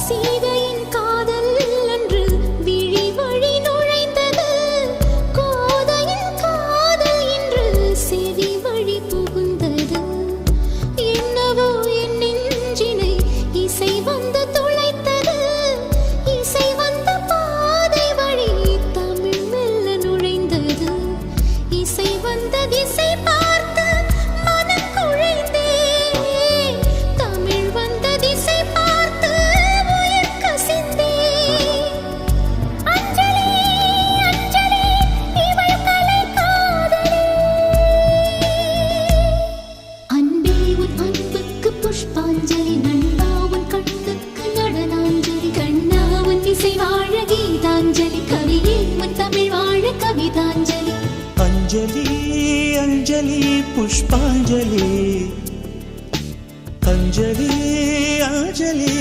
சீதையின் காதல் அன்று விழி வழி நுழைந்தது. கோதையின் காதல் இன்று செவி வழி புகுந்தது. என்னவோ என் நெஞ்சினை இசை வந்து துளைத்தது. இசை வந்த பாதை வழி தமிழ் மெல்ல நுழைந்தது. இசை வந்த திசை பார்த்து மனம் குழைந்தே. தமிழ் வந்த திசை பார்த்து உயிர் கசிந்தே. அஞ்சலி அஞ்சலி இவள் கலை காதலி. அன்பே உன் அன்புக்கு புஷ்பாஞ்சலி. நண்பா உன் கண்ணுக்கு நடனாஞ்சலி. கண்ணா உன் இசை வாழ கீதாஞ்சலி. கவியே உன் தமிழ் வாழ கவிதாஞ்சலி. अंजलि अंजलि पुष्पांजलि अंजलि अंजलि